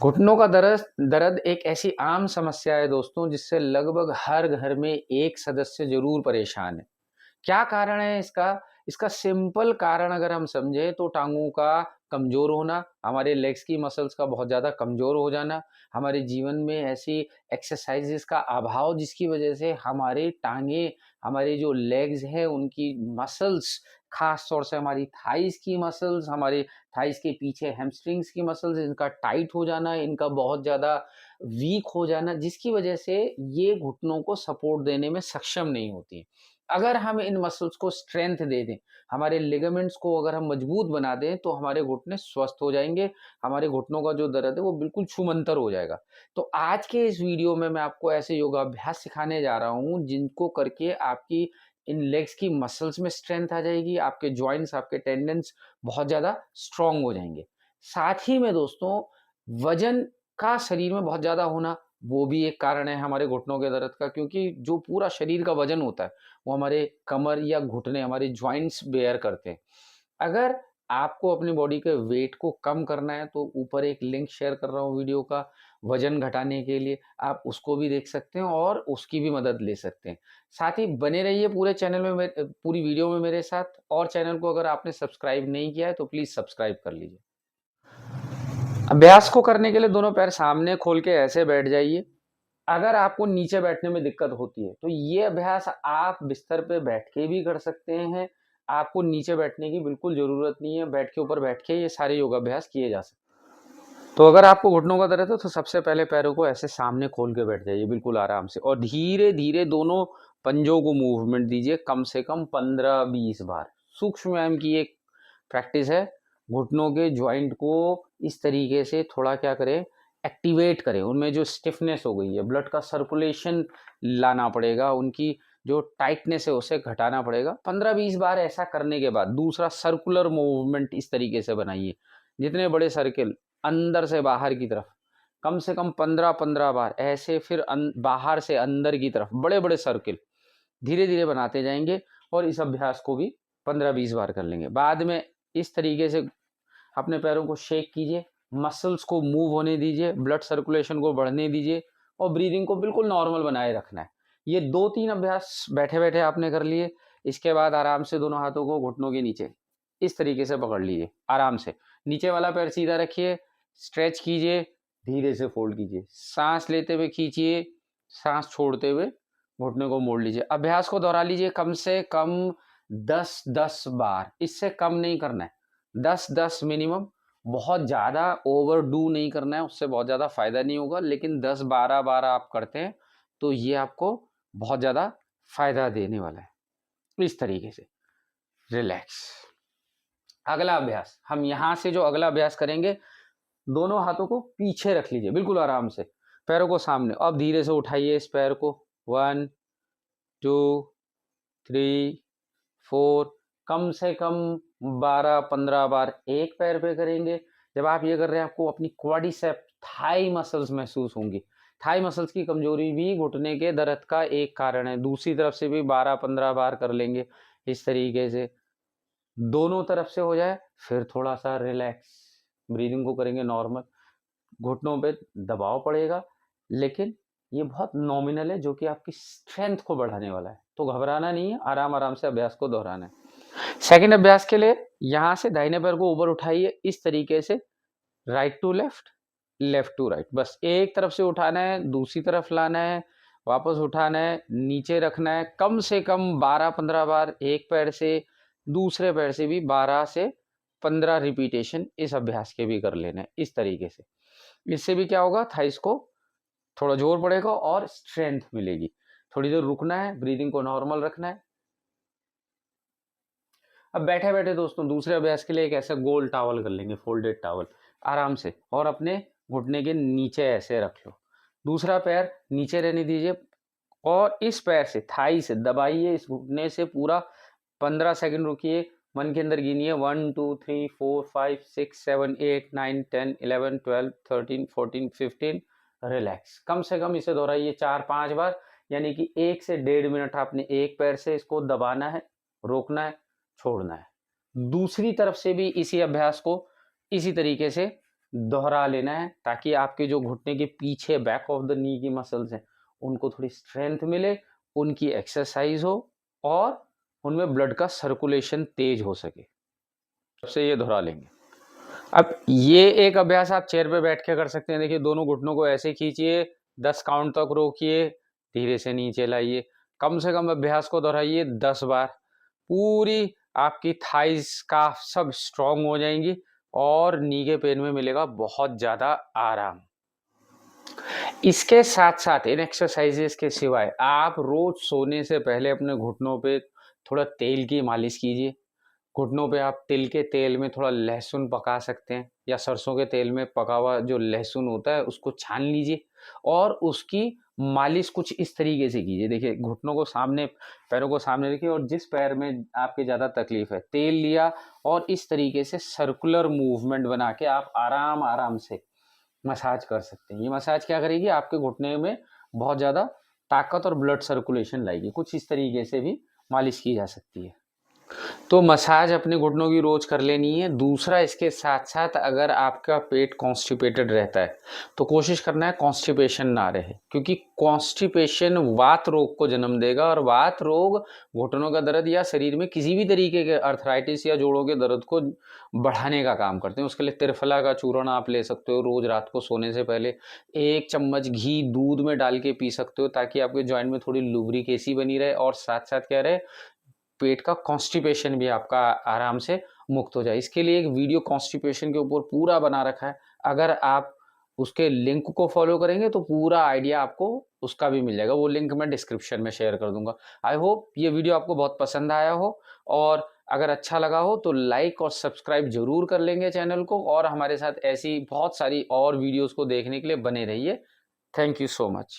घुटनों का दर्द दर्द एक ऐसी आम समस्या है दोस्तों, जिससे लगभग हर घर में एक सदस्य जरूर परेशान है। क्या कारण है इसका? इसका सिंपल कारण अगर हम समझें तो टाँगों का कमज़ोर होना, हमारे लेग्स की मसल्स का बहुत ज़्यादा कमज़ोर हो जाना, हमारे जीवन में ऐसी एक्सरसाइज़ेज़ का अभाव जिसकी वज़ह से हमारी टाँगें, हमारे जो लेग्स हैं उनकी मसल्स, ख़ास तौर से हमारी थाइज़ की मसल्स, हमारे थाइज़ के पीछे हैमस्ट्रिंग्स की मसल्स, इनका टाइट हो जाना, इनका बहुत ज़्यादा वीक हो जाना, जिसकी वज़ह से ये घुटनों को सपोर्ट देने में सक्षम नहीं होती। अगर हम इन मसल्स को स्ट्रेंथ दे दें, हमारे लिगामेंट्स को अगर हम मजबूत बना दें, तो हमारे घुटने स्वस्थ हो जाएँगे, हमारे घुटनों का जो दर्द है वो बिल्कुल छूमंतर हो जाएगा। तो आज के इस वीडियो में मैं आपको ऐसे योगाभ्यास सिखाने जा रहा हूँ, जिनको करके आपकी इन लेग्स की मसल्स में स्ट्रेंथ आ जाएगी, आपके जॉइंट्स, आपके टेंडन्स बहुत ज़्यादा स्ट्रॉन्ग हो जाएँगे। साथ ही में दोस्तों, वज़न का शरीर में बहुत ज़्यादा होना, वो भी एक कारण है हमारे घुटनों के दर्द का, क्योंकि जो पूरा शरीर का वज़न होता है, वो हमारे कमर या घुटने, हमारे जॉइंट्स बेयर करते हैं। अगर आपको अपनी बॉडी के वेट को कम करना है, तो ऊपर एक लिंक शेयर कर रहा हूँ वीडियो का, वज़न घटाने के लिए, आप उसको भी देख सकते हैं और उसकी भी मदद ले सकते हैं। साथ ही बने रहिए पूरे चैनल में पूरी वीडियो में मेरे साथ, और चैनल को अगर आपने सब्सक्राइब नहीं किया है, तो प्लीज़ सब्सक्राइब कर लीजिए। अभ्यास को करने के लिए दोनों पैर सामने खोल के ऐसे बैठ जाइए। अगर आपको नीचे बैठने में दिक्कत होती है, तो ये अभ्यास आप बिस्तर पे बैठ के भी कर सकते हैं। आपको नीचे बैठने की बिल्कुल ज़रूरत नहीं है, बेड के ऊपर बैठ के ये सारे योगाभ्यास किए जा सकते हैं। तो अगर आपको घुटनों का दर्द है, तो सबसे पहले पैरों को ऐसे सामने खोल के बैठ जाइए बिल्कुल आराम से, और धीरे-धीरे दोनों पंजों को मूवमेंट दीजिए, कम से कम 15-20 बार। सूक्ष्म व्यायाम की एक प्रैक्टिस है। घुटनों के जॉइंट को इस तरीके से थोड़ा क्या करें, एक्टिवेट करें, उनमें जो स्टिफनेस हो गई है, ब्लड का सर्कुलेशन लाना पड़ेगा, उनकी जो टाइटनेस है उसे घटाना पड़ेगा। 15-20 बार ऐसा करने के बाद दूसरा सर्कुलर मूवमेंट इस तरीके से बनाइए, जितने बड़े सर्किल अंदर से बाहर की तरफ, कम से कम 15-15 बार ऐसे, फिर बाहर से अंदर की तरफ बड़े बड़े सर्किल धीरे धीरे बनाते जाएंगे, और इस अभ्यास को भी 15-20 बार कर लेंगे। बाद में इस तरीके से अपने पैरों को शेक कीजिए, मसल्स को मूव होने दीजिए, ब्लड सर्कुलेशन को बढ़ने दीजिए, और ब्रीदिंग को बिल्कुल नॉर्मल बनाए रखना है। ये 2-3 अभ्यास बैठे बैठे आपने कर लिए। इसके बाद आराम से दोनों हाथों को घुटनों के नीचे इस तरीके से पकड़ लीजिए आराम से। नीचे वाला पैर सीधा रखिए, स्ट्रेच कीजिए, धीरे से फोल्ड कीजिए, सांस लेते हुए खींचिए, सांस छोड़ते हुए घुटने को मोड़ लीजिए। अभ्यास को दोहरा लीजिए कम से कम 10-10 बार, इससे कम नहीं करना है। 10-10 मिनिमम, बहुत ज़्यादा ओवरडू नहीं करना है, उससे बहुत ज़्यादा फायदा नहीं होगा। लेकिन 10-12 बार आप करते हैं, तो ये आपको बहुत ज़्यादा फायदा देने वाला है। इस तरीके से रिलैक्स। अगला अभ्यास, हम यहाँ से जो अगला अभ्यास करेंगे, दोनों हाथों को पीछे रख लीजिए बिल्कुल आराम से, पैरों को सामने। अब धीरे से उठाइए इस पैर को, 1 2 3 4, कम से कम 12-15 बार एक पैर पे करेंगे। जब आप ये कर रहे हैं, आपको अपनी क्वाड्रिसेप थाई मसल्स महसूस होंगी। थाई मसल्स की कमजोरी भी घुटने के दर्द का एक कारण है। दूसरी तरफ से भी 12-15 बार कर लेंगे इस तरीके से, दोनों तरफ से हो जाए। फिर थोड़ा सा रिलैक्स, ब्रीदिंग को करेंगे नॉर्मल, घुटनों पे दबाव पड़ेगा, लेकिन ये बहुत नॉमिनल है, जो कि आपकी स्ट्रेंथ को बढ़ाने वाला है। तो घबराना नहीं है, आराम आराम से अभ्यास को दोहराना है। सेकंड अभ्यास के लिए यहाँ से दाहिने पैर को ऊपर उठाइए इस तरीके से, right to left, left to right. बस एक तरफ से उठाना है, दूसरी तरफ लाना है, वापस उठाना है, नीचे रखना है। कम से कम 12-15 बार एक पैर से, दूसरे पैर से भी 12 से 15 रिपीटेशन इस अभ्यास के भी कर लेना है इस तरीके से। इससे भी क्या होगा, थाइस को थोड़ा जोर पड़ेगा और स्ट्रेंथ मिलेगी। थोड़ी देर रुकना है, ब्रीदिंग को नॉर्मल रखना है। अब बैठे बैठे दोस्तों दूसरे अभ्यास के लिए एक ऐसा गोल टावल कर लेंगे, फोल्डेड टावल आराम से, और अपने घुटने के नीचे ऐसे रख लो। दूसरा पैर नीचे रहने दीजिए, और इस पैर से थाई से दबाइए, इस घुटने से पूरा 15 सेकंड रुकिए। मन के अंदर गिनिए 1 2 3 4 5 6 7 8 9 10 11 12 13 14 15। रिलैक्स, कम से कम इसे दोहराइए 4-5 बार, यानी कि 1 से 1.5 मिनट आपने एक पैर से इसको दबाना है, रोकना है, छोड़ना है। दूसरी तरफ से भी इसी अभ्यास को इसी तरीके से दोहरा लेना है, ताकि आपके जो घुटने के पीछे बैक ऑफ द नी की मसल्स हैं उनको थोड़ी स्ट्रेंथ मिले, उनकी एक्सरसाइज हो और उनमें ब्लड का सर्कुलेशन तेज हो सके। सबसे ये दोहरा लेंगे। अब ये एक अभ्यास आप चेयर पे बैठ के कर सकते हैं। देखिए, दोनों घुटनों को ऐसे खींचिए, 10 काउंट तक रोकिए, धीरे से नीचे लाइए, कम से कम अभ्यास को दोहराइए 10 बार। पूरी आपकी थाइज का सब स्ट्रांग हो जाएंगी और नी के पेन में मिलेगा बहुत ज़्यादा आराम। इसके साथ साथ इन एक्सरसाइजेस के सिवाय आप रोज सोने से पहले अपने घुटनों पे थोड़ा तेल की मालिश कीजिए। घुटनों पे आप तिल के तेल में थोड़ा लहसुन पका सकते हैं, या सरसों के तेल में पका हुआ जो लहसुन होता है उसको छान लीजिए और उसकी मालिश कुछ इस तरीके से कीजिए। देखिए, घुटनों को सामने, पैरों को सामने रखिए और जिस पैर में आपके ज़्यादा तकलीफ है तेल लिया और इस तरीके से सर्कुलर मूवमेंट बना के आप आराम आराम से मसाज कर सकते हैं। ये मसाज क्या करेगी, आपके घुटने में बहुत ज़्यादा ताकत और ब्लड सर्कुलेशन लाएगी। कुछ इस तरीके से भी मालिश की जा सकती है। तो मसाज अपने घुटनों की रोज कर लेनी है। दूसरा, इसके साथ साथ अगर आपका पेट कॉन्स्टिपेटेड रहता है तो कोशिश करना है कॉन्स्टिपेशन ना रहे, क्योंकि कॉन्स्टिपेशन वात रोग को जन्म देगा और वात रोग घुटनों का दर्द या शरीर में किसी भी तरीके के अर्थराइटिस या जोड़ों के दर्द को बढ़ाने का काम करते हैं। उसके लिए त्रिफला का चूर्ण आप ले सकते हो, रोज रात को सोने से पहले 1 चम्मच घी दूध में डाल के पी सकते हो, ताकि आपके जॉइंट में थोड़ी लुब्रिकेसी बनी रहे और साथ साथ क्या रहे, पेट का कॉन्स्टिपेशन भी आपका आराम से मुक्त हो जाए। इसके लिए एक वीडियो कॉन्स्टिपेशन के ऊपर पूरा बना रखा है। अगर आप उसके लिंक को फॉलो करेंगे तो पूरा आइडिया आपको उसका भी मिल जाएगा। वो लिंक मैं डिस्क्रिप्शन में शेयर कर दूंगा। आई होप ये वीडियो आपको बहुत पसंद आया हो, और अगर अच्छा लगा हो तो लाइक और सब्सक्राइब जरूर कर लेंगे चैनल को, और हमारे साथ ऐसी बहुत सारी और वीडियोस को देखने के लिए बने रहिए। Thank you so much.